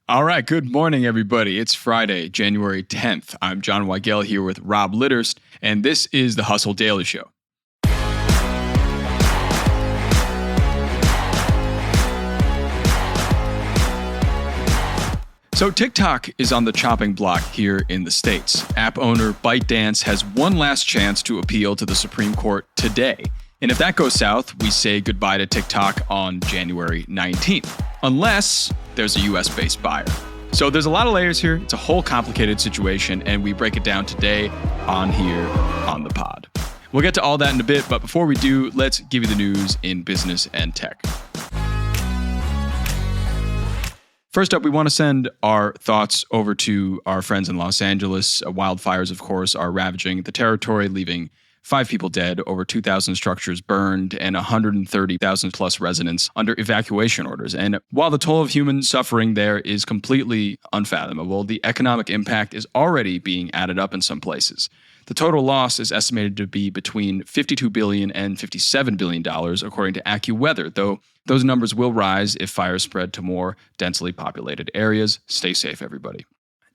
All right, good morning, everybody. It's Friday, January 10th. I'm John Weigell here with Rob Litterst, and this is the Hustle Daily Show. So TikTok is on the chopping block here in the States. App owner ByteDance has one last chance to appeal to the Supreme Court today. And if that goes south, we say goodbye to TikTok on January 19th, unless there's a US-based buyer. So there's a lot of layers here. It's a whole complicated situation, and we break it down today on here on the pod. We'll get to all that in a bit, but before we do, let's give you the news in business and tech. First up, we want to send our thoughts over to our friends in Los Angeles. Wildfires, of course, are ravaging the territory, leaving 5 people dead, over 2,000 structures burned, and 130,000 plus residents under evacuation orders. And while the toll of human suffering there is completely unfathomable, the economic impact is already being added up in some places. The total loss is estimated to be between $52 billion and $57 billion, according to AccuWeather, though those numbers will rise if fires spread to more densely populated areas. Stay safe, everybody.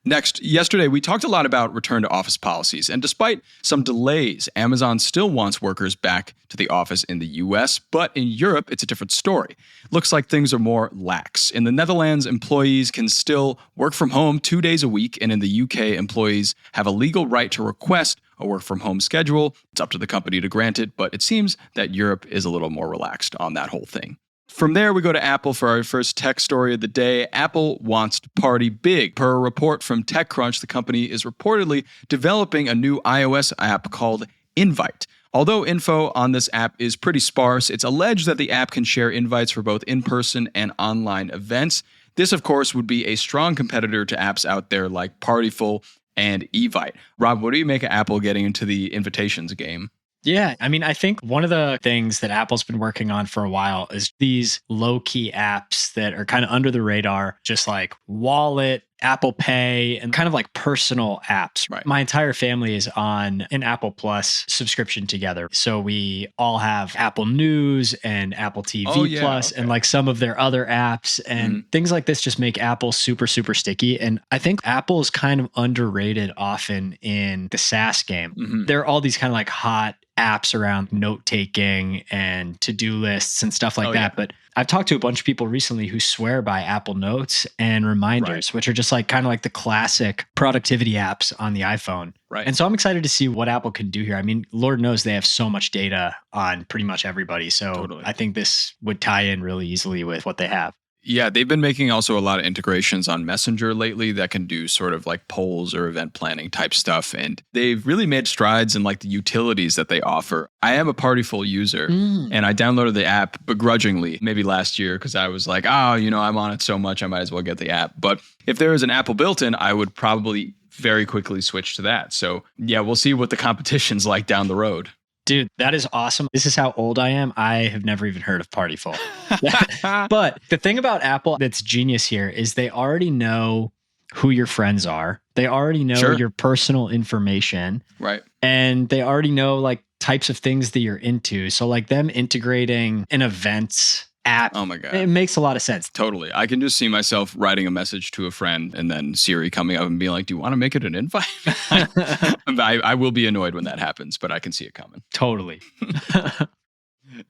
Next, yesterday, we talked a lot about return to office policies, and despite some delays, Amazon still wants workers back to the office in the US, but in Europe, it's a different story. Looks like things are more lax. In the Netherlands, employees can still work from home 2 days a week, and in the UK, employees have a legal right to request a work from home schedule. It's up to the company to grant it, but it seems that Europe is a little more relaxed on that whole thing. From there, we go to Apple for our first tech story of the day. Apple wants to party big. Per a report from TechCrunch, the company is reportedly developing a new iOS app called Invite. Although info on this app is pretty sparse, it's alleged that the app can share invites for both in-person and online events. This, of course, would be a strong competitor to apps out there like Partyful and Evite. Rob, what do you make of Apple getting into the invitations game? Yeah, I think one of the things that Apple's been working on for a while is these low-key apps that are kind of under the radar, just like Wallet, Apple Pay, and kind of like personal apps. Right. My entire family is on an Apple Plus subscription together. So we all have Apple News and Apple TV Plus and like some of their other apps, and things like this just make Apple super, super sticky. And I think Apple is kind of underrated often in the SaaS game. There are all these kind of like hot apps around note-taking and to-do lists and stuff like that. But I've talked to a bunch of people recently who swear by Apple Notes and Reminders, which are just like kind of like the classic productivity apps on the iPhone. Right. And so I'm excited to see what Apple can do here. I mean, Lord knows they have so much data on pretty much everybody. So I think this would tie in really easily with what they have. Yeah, they've been making also a lot of integrations on Messenger lately that can do sort of like polls or event planning type stuff. And they've really made strides in like the utilities that they offer. I am a Partyful user and I downloaded the app begrudgingly, maybe last year, because I was like, I'm on it so much, I might as well get the app. But if there is an Apple built-in, I would probably very quickly switch to that. So yeah, we'll see what the competition's like down the road. Dude, that is awesome. This is how old I am. I have never even heard of Partyful. But the thing about Apple that's genius here is they already know who your friends are. They already know your personal information. Right. And they already know like types of things that you're into. So like them integrating an events app. Oh my God. It makes a lot of sense. Totally. I can just see myself writing a message to a friend and then Siri coming up and being like, do you want to make it an invite? I will be annoyed when that happens, but I can see it coming. Totally.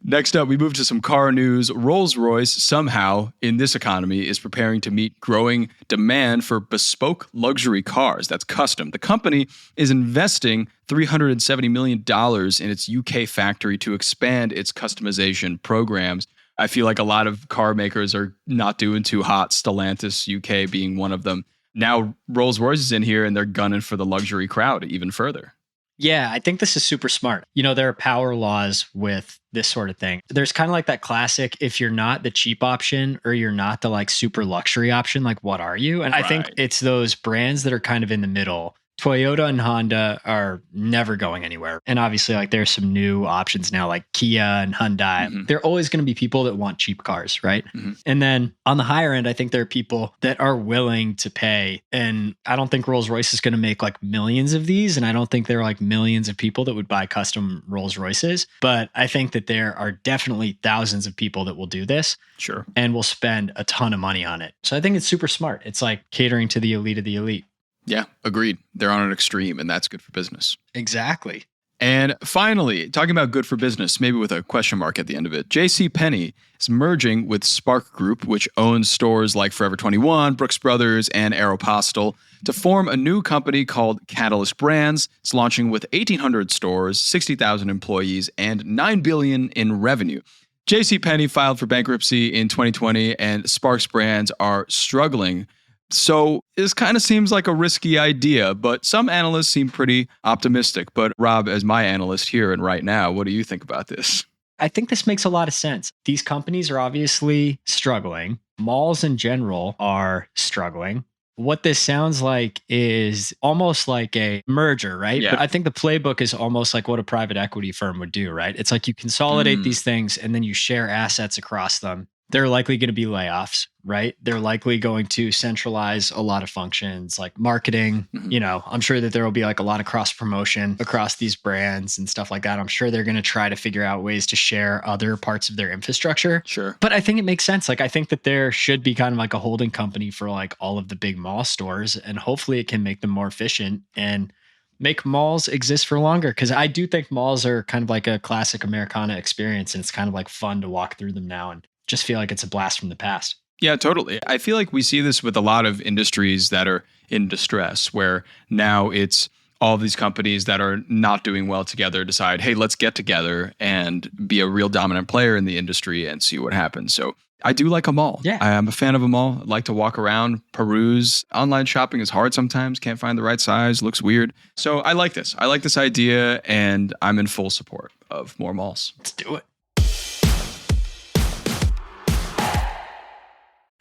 Next up, we move to some car news. Rolls-Royce somehow in this economy is preparing to meet growing demand for bespoke luxury cars. That's custom. The company is investing $370 million in its UK factory to expand its customization programs. I feel like a lot of car makers are not doing too hot, Stellantis UK being one of them. Now Rolls-Royce is in here and they're gunning for the luxury crowd even further. Yeah, I think this is super smart. You know, there are power laws with this sort of thing. There's kind of like that classic, if you're not the cheap option or you're not the like super luxury option, like what are you? And I think it's those brands that are kind of in the middle Toyota and Honda are never going anywhere. And obviously, like there's some new options now, like Kia and Hyundai. Mm-hmm. There are always going to be people that want cheap cars, right? Mm-hmm. And then on the higher end, I think there are people that are willing to pay. And I don't think Rolls-Royce is going to make like millions of these. And I don't think there are like millions of people that would buy custom Rolls-Royces. But I think that there are definitely thousands of people that will do this. Sure. And will spend a ton of money on it. So I think it's super smart. It's like catering to the elite of the elite. Yeah, agreed. They're on an extreme, and that's good for business. Exactly. And finally, talking about good for business, maybe with a question mark at the end of it, JCPenney is merging with Spark Group, which owns stores like Forever 21, Brooks Brothers, and Aeropostale, to form a new company called Catalyst Brands. It's launching with 1,800 stores, 60,000 employees, and $9 billion in revenue. JCPenney filed for bankruptcy in 2020, and Sparks Brands are struggling. So this kind of seems like a risky idea, but some analysts seem pretty optimistic. But Rob, as my analyst here and right now, what do you think about this? I think this makes a lot of sense. These companies are obviously struggling. Malls in general are struggling. What this sounds like is almost like a merger, right? Yeah. But I think the playbook is almost like what a private equity firm would do, right? It's like you consolidate these things and then you share assets across them. There are likely going to be layoffs, right? They're likely going to centralize a lot of functions like marketing. Mm-hmm. I'm sure that there will be like a lot of cross promotion across these brands and stuff like that. I'm sure they're going to try to figure out ways to share other parts of their infrastructure. Sure. But I think it makes sense. Like, I think that there should be kind of like a holding company for like all of the big mall stores, and hopefully it can make them more efficient and make malls exist for longer. Cause I do think malls are kind of like a classic Americana experience, and it's kind of like fun to walk through them now and just feel like it's a blast from the past. Yeah, totally. I feel like we see this with a lot of industries that are in distress, where now it's all these companies that are not doing well together decide, hey, let's get together and be a real dominant player in the industry and see what happens. So I do like a mall. Yeah. I'm a fan of a mall. I like to walk around, peruse. Online shopping is hard sometimes. Can't find the right size. Looks weird. So I like this. I like this idea, and I'm in full support of more malls. Let's do it.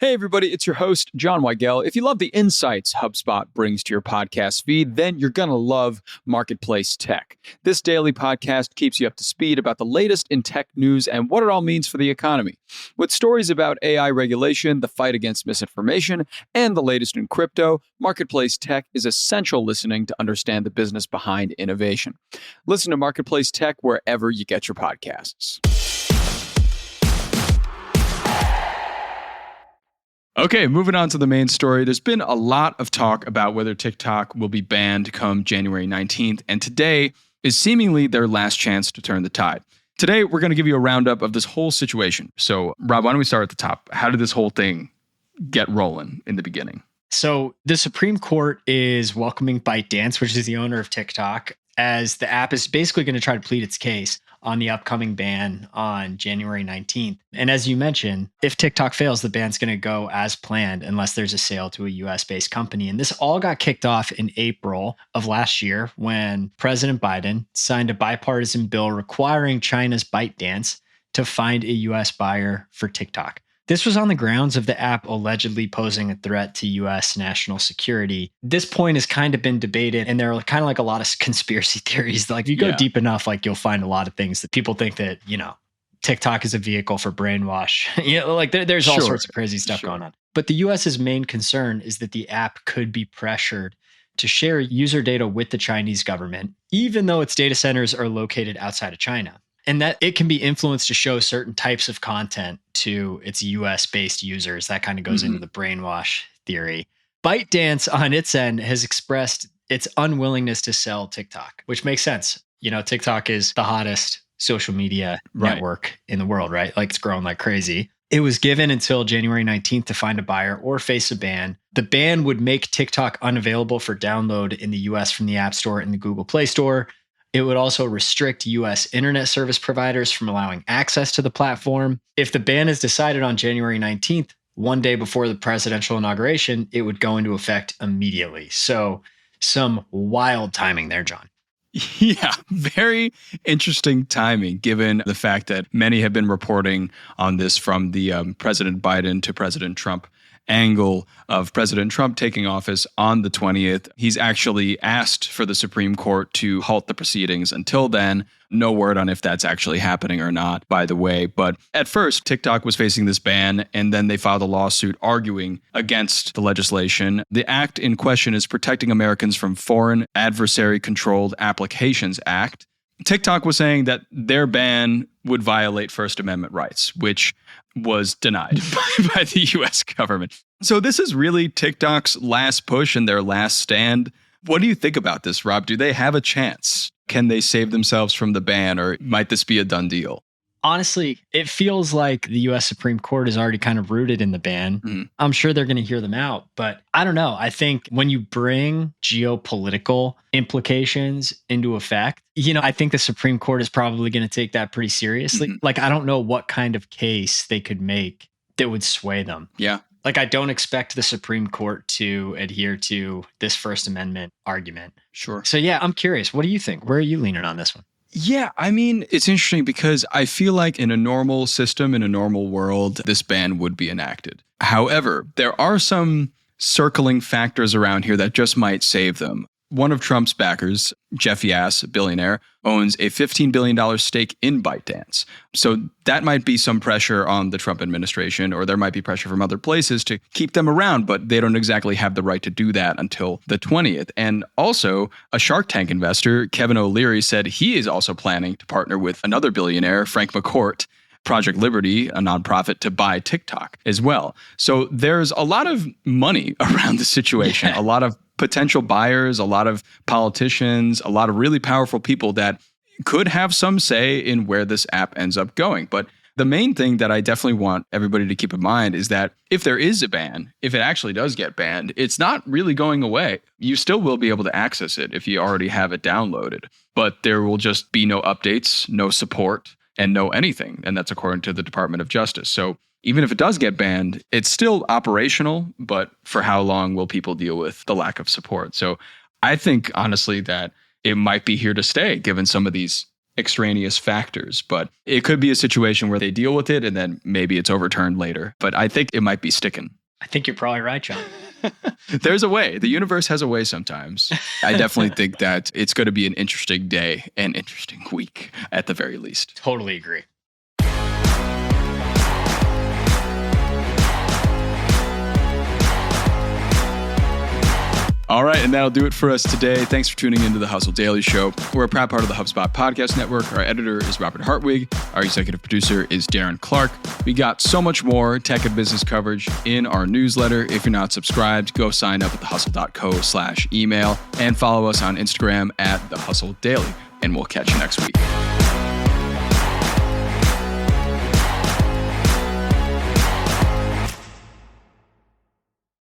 Hey everybody, it's your host, John Weigell. If you love the insights HubSpot brings to your podcast feed, then you're going to love Marketplace Tech. This daily podcast keeps you up to speed about the latest in tech news and what it all means for the economy. With stories about AI regulation, the fight against misinformation, and the latest in crypto, Marketplace Tech is essential listening to understand the business behind innovation. Listen to Marketplace Tech wherever you get your podcasts. Okay, moving on to the main story. There's been a lot of talk about whether TikTok will be banned come January 19th, and today is seemingly their last chance to turn the tide. Today, we're going to give you a roundup of this whole situation. So, Rob, why don't we start at the top? How did this whole thing get rolling in the beginning? So, the Supreme Court is welcoming ByteDance, which is the owner of TikTok, as the app is basically going to try to plead its case on the upcoming ban on January 19th. And as you mentioned, if TikTok fails, the ban's going to go as planned unless there's a sale to a US-based company. And this all got kicked off in April of last year when President Biden signed a bipartisan bill requiring China's ByteDance to find a US buyer for TikTok. This was on the grounds of the app allegedly posing a threat to US national security. This point has kind of been debated, and there are kind of like a lot of conspiracy theories. Like if you go deep enough, like you'll find a lot of things that people think that, TikTok is a vehicle for brainwash. There's all sorts of crazy stuff going on. But the US's main concern is that the app could be pressured to share user data with the Chinese government, even though its data centers are located outside of China. And that it can be influenced to show certain types of content to its US-based users. That kind of goes into the brainwash theory. ByteDance on its end has expressed its unwillingness to sell TikTok, which makes sense. TikTok is the hottest social media network in the world, right? Like it's growing like crazy. It was given until January 19th to find a buyer or face a ban. The ban would make TikTok unavailable for download in the US from the App Store and the Google Play Store. It would also restrict US internet service providers from allowing access to the platform. If the ban is decided on January 19th, one day before the presidential inauguration, it would go into effect immediately. So some wild timing there, John. Yeah, very interesting timing, given the fact that many have been reporting on this from the President Biden to President Trump. angle of President Trump taking office on the 20th. He's actually asked for the Supreme Court to halt the proceedings until then. No word on if that's actually happening or not, by the way. But at first, TikTok was facing this ban, and then they filed a lawsuit arguing against the legislation. The act in question is Protecting Americans from Foreign Adversary-Controlled Applications Act. TikTok was saying that their ban would violate First Amendment rights, which was denied by the U.S. government. So this is really TikTok's last push and their last stand. What do you think about this, Rob? Do they have a chance? Can they save themselves from the ban, or might this be a done deal? Honestly, it feels like the U.S. Supreme Court is already kind of rooted in the ban. Mm-hmm. I'm sure they're going to hear them out, but I don't know. I think when you bring geopolitical implications into effect, I think the Supreme Court is probably going to take that pretty seriously. Mm-hmm. Like, I don't know what kind of case they could make that would sway them. Yeah. Like, I don't expect the Supreme Court to adhere to this First Amendment argument. Sure. So, yeah, I'm curious. What do you think? Where are you leaning on this one? Yeah, I mean, it's interesting because I feel like in a normal system, in a normal world, this ban would be enacted. However, there are some circling factors around here that just might save them. One of Trump's backers, Jeff Yass, a billionaire, owns a $15 billion stake in ByteDance. So that might be some pressure on the Trump administration, or there might be pressure from other places to keep them around, but they don't exactly have the right to do that until the 20th. And also, a Shark Tank investor, Kevin O'Leary, said he is also planning to partner with another billionaire, Frank McCourt, Project Liberty, a nonprofit, to buy TikTok as well. So there's a lot of money around the situation, a lot of potential buyers, a lot of politicians, a lot of really powerful people that could have some say in where this app ends up going. But the main thing that I definitely want everybody to keep in mind is that if there is a ban, if it actually does get banned, it's not really going away. You still will be able to access it if you already have it downloaded, but there will just be no updates, no support, and no anything. And that's according to the Department of Justice. So even if it does get banned, it's still operational, but for how long will people deal with the lack of support? So I think, honestly, that it might be here to stay, given some of these extraneous factors. But it could be a situation where they deal with it and then maybe it's overturned later. But I think it might be sticking. I think you're probably right, John. There's a way. The universe has a way sometimes. I definitely think that it's going to be an interesting day and interesting week at the very least. Totally agree. All right, and that'll do it for us today. Thanks for tuning into the Hustle Daily Show. We're a proud part of the HubSpot Podcast Network. Our editor is Robert Hartwig. Our executive producer is Darren Clark. We got so much more tech and business coverage in our newsletter. If you're not subscribed, go sign up at thehustle.co/email and follow us on Instagram at The Hustle Daily. And we'll catch you next week.